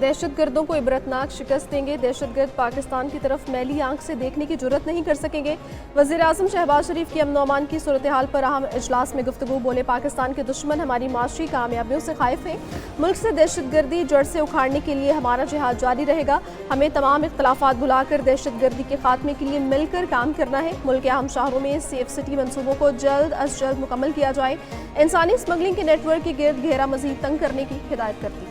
दहशतगर्दों को इबरतनाक शिकस्त देंगे। दहशतगर्द पाकिस्तान की तरफ मैली आंख से देखने की जुर्रत नहीं कर सकेंगे। वज़ीर आज़म शहबाज शरीफ की अमन व अमान की सूरत हाल पर अहम इजलास में गुफ्तगू। बोले, पाकिस्तान के दुश्मन हमारी माशी कामयाबियों से खाइफ हैं। मुल्क से दहशतगर्दी जड़ से उखाड़ने के लिए हमारा जिहाद जारी रहेगा। हमें तमाम इख्तलाफात भुलाकर दहशतगर्दी के खात्मे के लिए मिलकर काम करना है। मुल्क के अहम शहरों में सेफ सिटी मनसूबों को जल्द अज जल्द मुकम्मल किया जाए। इंसानी स्मगलिंग के नेटवर्क के गिर्द घेरा मजीद तंग करने की हिदायत करती।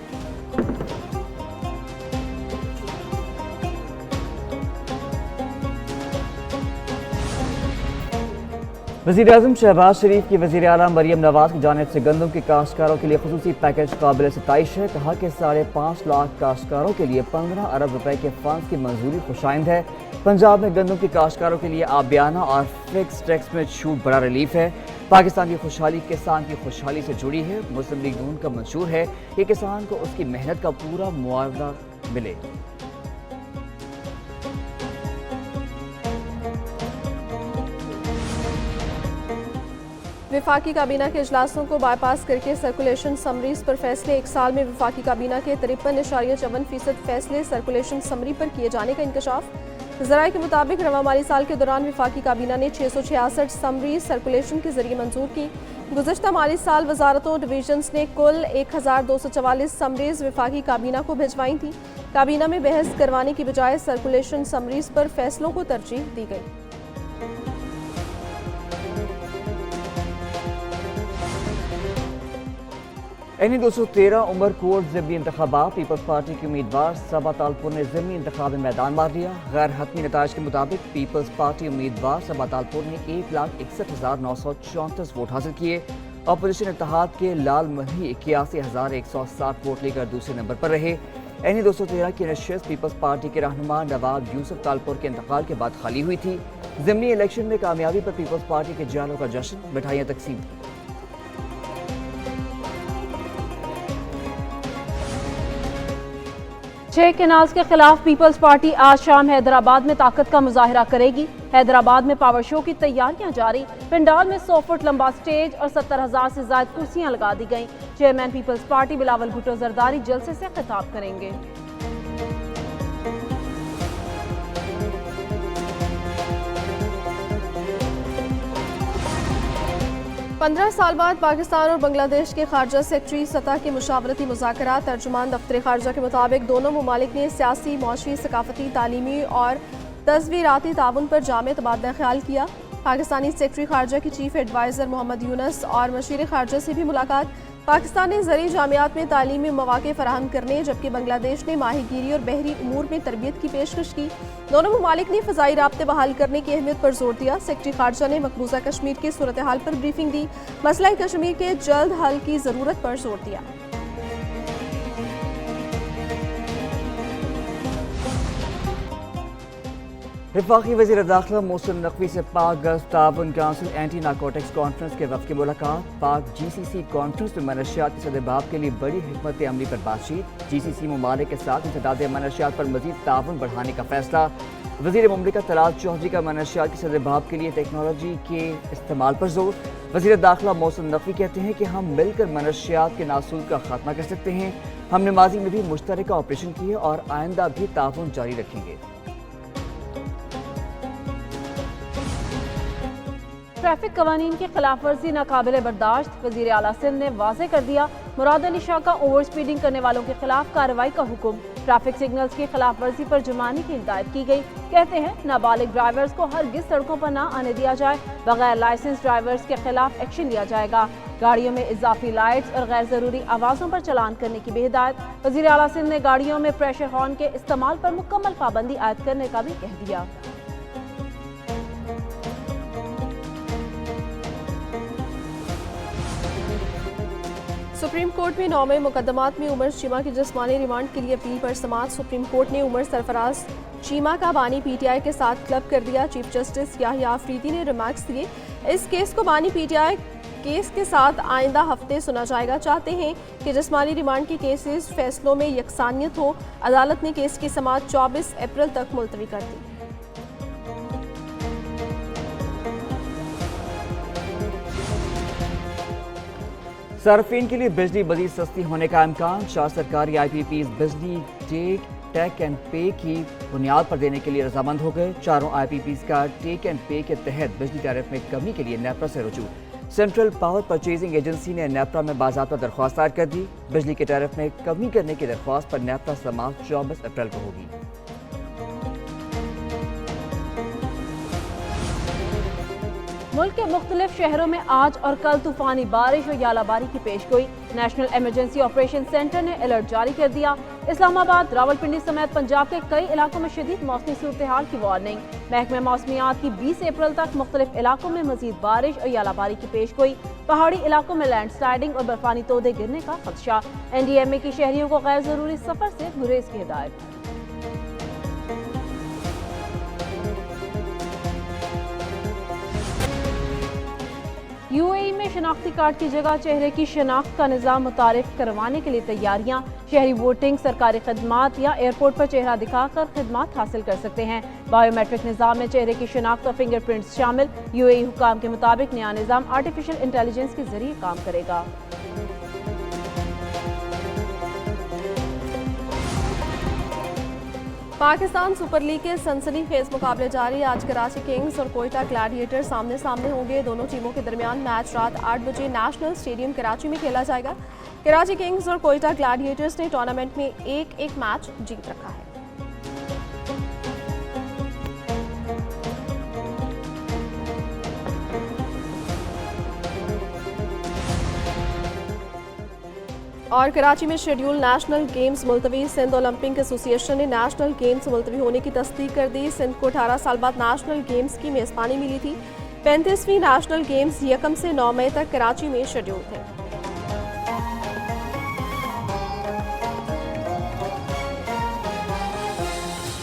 वज़ीर आज़म शहबाज शरीफ की वज़ीर आला मरियम नवाज की जानिब से गंदम के काश्तकारों के लिए खुसूसी पैकेज काबिल सताइश है। कहा कि 5.5 लाख काश्तकारों के लिए 15 अरब रुपए के फंड की मंजूरी खुशाइंद है। पंजाब में गंदम के काश्तकारों के लिए आबियाना और फिक्स टैक्स में छूट बड़ा रिलीफ है। पाकिस्तान की खुशहाली किसान की खुशहाली से जुड़ी है। मुस्लिम लीग नून का मंशूर है कि किसान को उसकी मेहनत का पूरा मुआवजा मिले। विफाकी काबीना के इजलासों को बाईपास करके सर्कुलेशन समरीज पर फैसले। एक साल में विफाकी काबीना के 53.54% फैसले सर्कुलेशन समरी पर किए जाने का इंकशाफ। ज़राए के मुताबिक रवा माली साल के दौरान विफाकी काबीना ने 666 समरीज सर्कुलेशन के जरिए मंजूर की। गुज़श्ता माली साल वजारतों डिवीजन्स ने कुल 1244 समरीज विफाकी काबीना को भिजवाई थी। काबीना में बहस करवाने की बजाय सर्कुलेशन समरीज पर फैसलों को तरजीह दी गई। एनी 213 उमरकोट ज़िमनी इंतखाबात। पीपल्स पार्टी के उम्मीदवार सबा तालपुर ने ज़िमनी इंतखाब में मैदान मार लिया। गैर हतमी नताइज के मुताबिक पीपल्स पार्टी उम्मीदवार सबा तालपुर ने 1,61,934 वोट हासिल किए। अपोजिशन इत्तेहाद के लाल मही 81,160 वोट लेकर दूसरे नंबर पर रहे। एनी 213 की नशिस्त पीपल्स पार्टी के रहनुमा नवाब यूसुफ तालपुर के इंतकाल के बाद खाली हुई थी। ज़िमनी इलेक्शन में कामयाबी पर पीपल्स पार्टी के जालों का जश्न, मिठाइयाँ तकसीम। छह कैनाल्स के खिलाफ पीपल्स पार्टी आज शाम हैदराबाद में ताकत का मुजाहरा करेगी। हैदराबाद में पावर शो की तैयारियां जारी। पंडाल में 100 फुट लंबा स्टेज और 70,000 से ज्यादा कुर्सियां लगा दी गईं। चेयरमैन पीपल्स पार्टी बिलावल भुट्टो जरदारी जलसे से खिताब करेंगे। 15 साल बाद पाकिस्तान और बांग्लादेश के खारजा सेक्रेटरी सतह के मुशावरती मुज़ाकरात। तर्जुमान दफ्तर खारजा के मुताबिक दोनों ममालिक ने सियासी, मौशी, सकाफती, तालीमी और तस्वीराती ताउन पर जामे तबादला ख्याल किया। पाकिस्तानी सेक्रेटरी खारजा की चीफ एडवाइज़र मोहम्मद यूनस और मशीर खारजा से भी मुलाकात। पाकिस्तान ने ज़री जामियात में तालीमी मौक़े फराहम करने, जबकि बांग्लादेश ने माहीगीरी और बहरी उमूर में तरबियत की पेशकश की। दोनों ममालिक ने फ़ज़ाई राब्ते बहाल करने की अहमियत पर जोर दिया। सेक्रेटरी खारजा ने मकबूजा कश्मीर की सूरत हाल पर ब्रीफिंग दी। मसला कश्मीर के जल्द हल की ज़रूरत पर जोर दिया। वफाकी वज़ीर दाखिला मोहसिन नकवी से पाक गल्फ ताउन काउंसिल एंटी नारकोटिक्स कॉन्फ्रेंस के वफ़द की मुलाकात। पाक GCC कॉन्फ्रेंस में मनशियात के सदभाव के लिए बड़ी हिकमत अमली पर बातचीत। GCC ममालिक के साथ इंसदाद मनशियात पर मज़ीद ताउन बढ़ाने का फैसला। वज़ीर मुमलिकत तलाल चौधरी का मनशियात के सदभाव के लिए टेक्नोलॉजी के इस्तेमाल पर जोर। वज़ीर दाखिला मोहसिन नकवी कहते हैं कि हम मिलकर मनशियात के नासूल का खात्मा कर सकते हैं। हमने माजी में भी मुश्तरका ऑपरेशन किए और आइंदा भी ताउन जारी रखेंगे। ट्रैफिक कवानीन की खिलाफ वर्जी नाकाबिले बर्दाश्त। वज़ीर आला सिंध ने वाज़े कर दिया, मुराद अली शाह का ओवर स्पीडिंग करने वालों के खिलाफ कार्रवाई का हुक्म। ट्रैफिक सिग्नल्स की खिलाफ वर्जी पर जुर्माने की हिदायत की गई। कहते हैं नाबालिग ड्राइवर्स को हरगिज सड़कों पर ना आने दिया जाए। बगैर लाइसेंस ड्राइवर्स के खिलाफ एक्शन लिया जाएगा। गाड़ियों में इजाफी लाइट्स और गैर जरूरी आवाज़ों पर चलान करने की भी हिदायत। वज़ीर आला सिंध ने गाड़ियों में प्रेशर हॉर्न के इस्तेमाल पर मुकम्मल पाबंदी आयद करने का भी कह दिया। सुप्रीम कोर्ट में 9वें मुकदमात में उमर चीमा की जिस्मानी रिमांड के लिए अपील पर समाअत। सुप्रीम कोर्ट ने उमर सरफराज चीमा का बानी PTI के साथ क्लब कर दिया। चीफ जस्टिस याहिया अफरीदी ने रिमार्क्स दिए, इस केस को बानी PTI केस के साथ आइंदा हफ्ते सुना जाएगा। चाहते हैं कि जिस्मानी रिमांड के केसेस फैसलों में यकसानियत हो। अदालत ने केस की समाअत 24 अप्रैल तक मुलतवी कर दी। सार्फिन के लिए बिजली मजीद सस्ती होने का इम्कान। 4 सरकारी IPPs बिजली टेक एंड पे की बुनियाद पर देने के लिए रजामंद हो गए। चारों IPPs का टेक एंड पे के तहत बिजली टैरिफ में कमी के लिए नेपरा से रुजू। सेंट्रल पावर परचेजिंग एजेंसी ने नेपरा में बाज़ाब्ता दरख्वास्त दायर कर दी। बिजली के टैरिफ में कमी करने की दरख्वास्त पर नेपरा समाअत 24 अप्रैल को होगी। मुल्क के मुख्तलिफ शहरों में आज और कल तूफानी बारिश और यालाबारी की पेशगोई। नेशनल इमरजेंसी ऑपरेशन सेंटर ने अलर्ट जारी कर दिया। इस्लामाबाद, रावलपिंडी समेत पंजाब के कई इलाकों में शदीद मौसमी सूरत हाल की वार्निंग। महकमे मौसमियात की 20 अप्रैल तक मुख्तलिफ इलाकों में मजीद बारिश और यालाबारी की पेशगोई। पहाड़ी इलाकों में लैंडस्लाइडिंग और बर्फानी तोदे गिरने का खदशा। NDMA की शहरियों को गैर जरूरी सफर से गुरेज की हिदायत। UAE में शनाख्ती कार्ड की जगह चेहरे की शनाख्त का निज़ाम मुतारिफ करवाने के लिए तैयारियां। शहरी वोटिंग, सरकारी खदमात या एयरपोर्ट पर चेहरा दिखाकर खदमात हासिल कर सकते हैं। बायोमेट्रिक निज़ाम में चेहरे की शनाख्त और फिंगरप्रिंट्स शामिल। UAE हुकाम के मुताबिक नया निज़ाम आर्टिफिशियल इंटेलिजेंस के जरिए काम करेगा। पाकिस्तान सुपर लीग के सनसनीखेज मुकाबले जारी। आज कराची किंग्स और कोयटा ग्लैडिएटर्स सामने सामने होंगे। दोनों टीमों के दरमियान मैच रात 8 बजे नेशनल स्टेडियम कराची में खेला जाएगा। कराची किंग्स और कोयटा ग्लैडिएटर्स ने टूर्नामेंट में एक मैच जीत रखा है। और कराची में शेड्यूल नेशनल गेम्स मुलतवी। सिंध ओलंपिक एसोसिएशन ने नेशनल गेम्स मुलतवी होने की तस्दीक कर दी। सिंध को 18 साल बाद नेशनल गेम्स की मेज़बानी मिली थी। 35वीं नेशनल गेम्स 1 से 9 मई तक कराची में शेड्यूल थे।